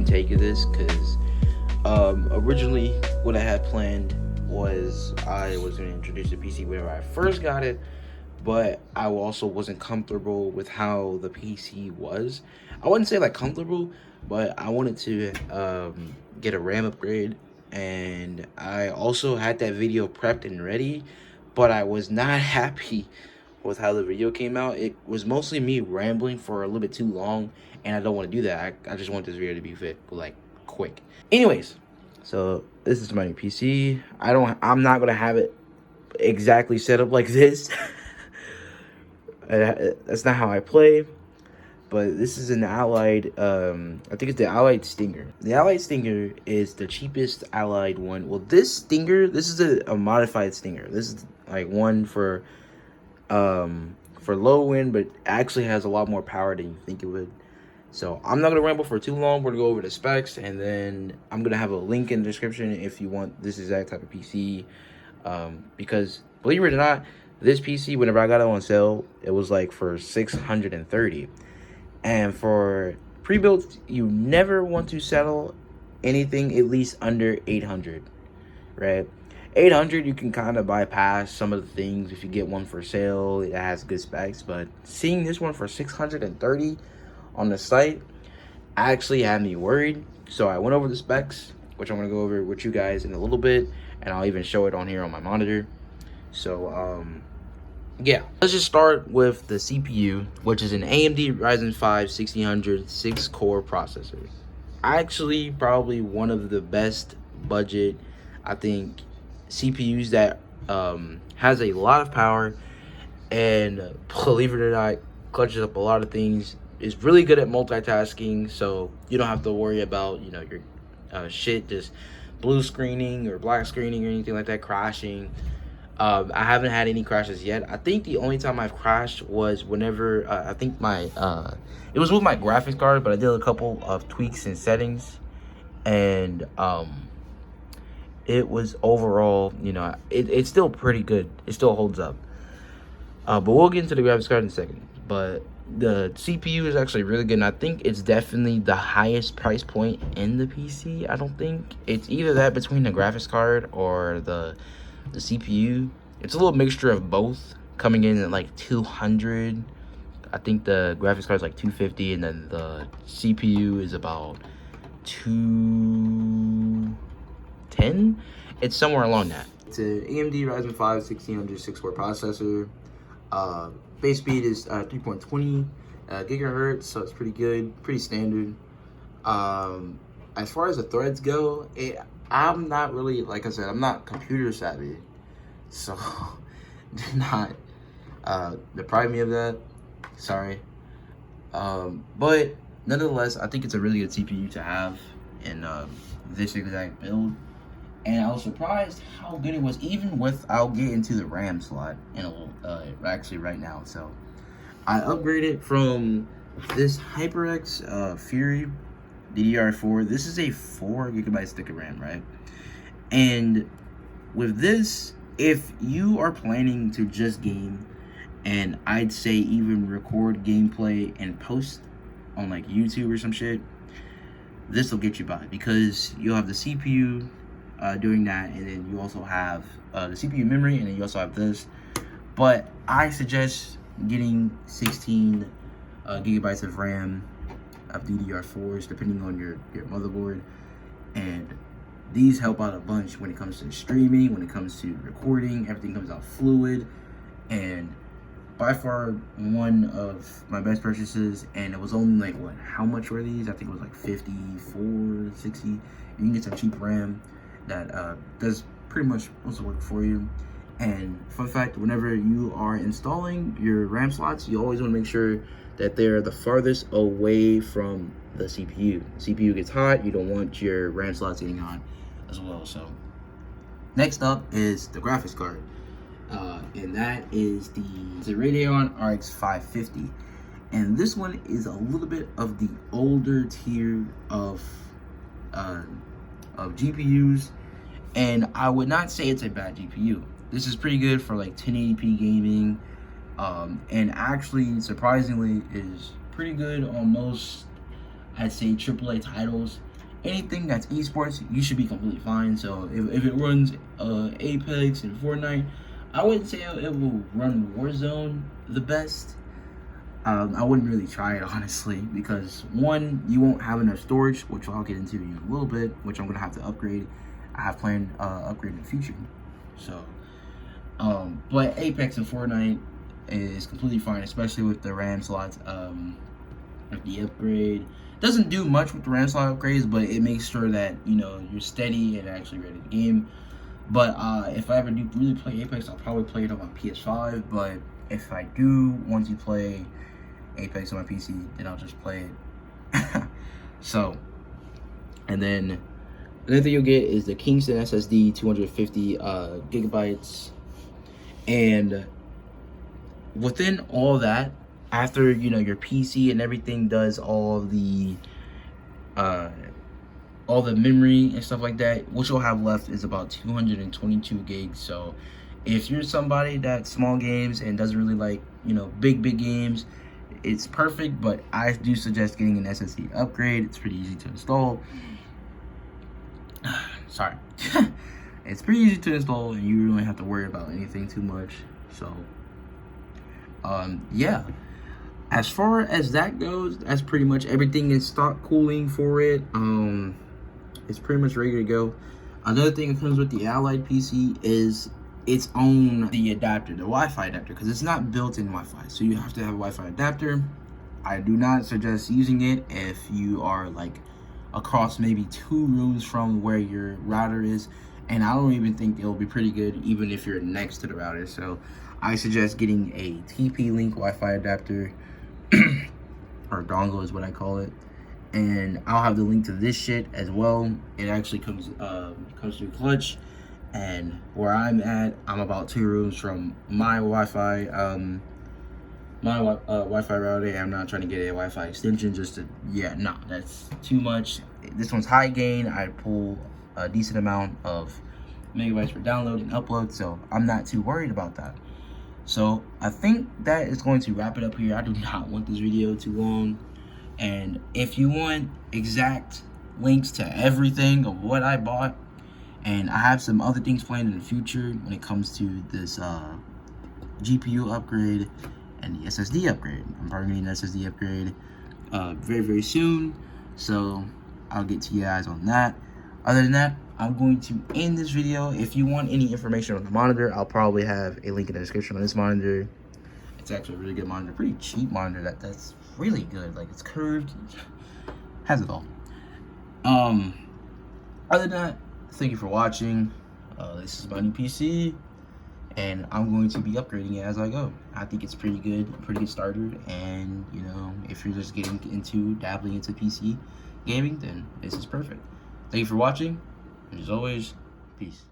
take of this, because originally what I had planned was I was going to introduce the PC whenever I first got it, but I also wasn't comfortable with how the PC was. I wouldn't say like comfortable, but I wanted to get a RAM upgrade, and I also had that video prepped and ready, but I was not happy with how the video came out. It was mostly me rambling for a little bit too long, and I don't want to do that. I just want this video to be like quick. Anyways, so this is my new PC. I'm not gonna have it exactly set up like this. That's not how I play. But this is an Allied, I think it's the Allied Stinger. The Allied Stinger is the cheapest Allied one. Well, this Stinger, this is a modified Stinger. This is like one for low end, but actually has a lot more power than you think it would. So I'm not gonna ramble for too long. We're gonna go over the specs, and then I'm gonna have a link in the description if you want this exact type of PC. Because believe it or not, this PC, whenever I got it on sale, it was like for $630. And for pre-built, you never want to settle anything at least under $800, right? $800, you can kind of bypass some of the things if you get one for sale that has good specs. But seeing this one for $630 on the site actually had me worried. So I went over the specs, which I'm going to go over with you guys in a little bit, and I'll even show it on here on my monitor. So yeah, let's just start with the CPU, which is an AMD Ryzen 5 1600 6-core processor. Actually, probably one of the best budget, I think, CPUs that has a lot of power, and believe it or not, clutches up a lot of things. Is really good at multitasking, so you don't have to worry about, you know, your shit just blue screening or black screening or anything like that, crashing. I haven't had any crashes yet. I think the only time I've crashed was whenever I think my it was with my graphics card, but I did a couple of tweaks and settings, and it was overall, you know, it's still pretty good. It still holds up. But we'll get into the graphics card in a second. But the CPU is actually really good, and I think it's definitely the highest price point in the PC. I don't think it's either that between the graphics card or the CPU. It's a little mixture of both, coming in at like 200. I think the graphics card is like 250, and then the CPU is about 210. It's somewhere along that. It's an AMD Ryzen 5 1600 6-core processor. Base speed is 3.20 gigahertz, so it's pretty good, pretty standard. As far as the threads go, I'm not really, like I said, I'm not computer savvy, so do not deprive me of that. Sorry. But nonetheless, I think it's a really good CPU to have in this exact build. And I was surprised how good it was, even without getting to the RAM slot in a little, actually right now. So I upgraded from this HyperX Fury DDR4. This is a 4 gigabyte stick of RAM, right? And with this, if you are planning to just game, and I'd say even record gameplay and post on like YouTube or some shit, this will get you by, because you'll have the CPU doing that, and then you also have the CPU memory, and then you also have this. But I suggest getting 16 gigabytes of RAM of DDR4s, depending on your motherboard, and these help out a bunch when it comes to streaming, when it comes to recording. Everything comes out fluid, and by far one of my best purchases. And it was only like, what, how much were these? I think it was like 54, 60. You can get some cheap RAM that does pretty much most of the work for you. And fun fact, whenever you are installing your RAM slots, you always want to make sure that they're the farthest away from the CPU. The CPU gets hot, you don't want your RAM slots getting hot as well. So next up is the graphics card, and that is the Radeon RX 550. And this one is a little bit of the older tier of GPUs, and I would not say it's a bad GPU. This is pretty good for like 1080p gaming, and actually surprisingly is pretty good on most, I'd say, AAA titles. anything that's esports, you should be completely fine. So if it runs Apex and Fortnite, I wouldn't say it will run Warzone the best. I wouldn't really try it, honestly, because one, you won't have enough storage, which I'll get into in a little bit, which I'm gonna have to upgrade. I have planned upgrade in the future. So but Apex and Fortnite is completely fine, especially with the RAM slots. With the upgrade, doesn't do much with the RAM slot upgrades, but it makes sure that, you know, you're steady and actually ready to game. But if I ever do really play Apex, I'll probably play it on my PS5. But if I do want to play Apex on my PC, then I'll just play it. So, and then another thing you'll get is the Kingston SSD, 250 gigabytes. And within all that, after, you know, your PC and everything does all the memory and stuff like that, what you'll have left is about 222 gigs. So if you're somebody that small games and doesn't really like, you know, big games, it's perfect. But I do suggest getting an SSD upgrade. It's pretty easy to install. Sorry. It's pretty easy to install, and you don't have to worry about anything too much. So yeah, as far as that goes, that's pretty much everything. In stock cooling for it. It's pretty much ready to go. Another thing that comes with the Allied PC is its own adapter, the Wi-Fi adapter, because it's not built in Wi-Fi, so you have to have a Wi-Fi adapter. I do not suggest using it if you are like across maybe 2 rooms from where your router is, and I don't even think it'll be pretty good even if you're next to the router. So I suggest getting a TP-Link Wi-Fi adapter, or dongle is what I call it, and I'll have the link to this shit as well. It actually comes through Clutch, and where I'm at, I'm about 2 rooms from my Wi-Fi Wi-Fi router. I'm not trying to get a Wi-Fi extension just to, yeah, no, that's too much. This one's high gain. I pull a decent amount of megabytes per download and upload, so I'm not too worried about that. So I think that is going to wrap it up here. I do not want this video too long, and if you want exact links to everything of what I bought, and I have some other things planned in the future when it comes to this GPU upgrade and the SSD upgrade. I'm probably getting an SSD upgrade very soon, so I'll get to you guys on that. Other than that, I'm going to end this video. If you want any information on the monitor, I'll probably have a link in the description on this monitor. It's actually a really good monitor, pretty cheap monitor. That's really good. Like, it's curved, has it all. Other than that, thank you for watching. This is my new PC, and I'm going to be upgrading it as I go. I think it's pretty good starter, and you know, if you're just getting into dabbling into PC gaming, then this is perfect. Thank you for watching, and as always, peace.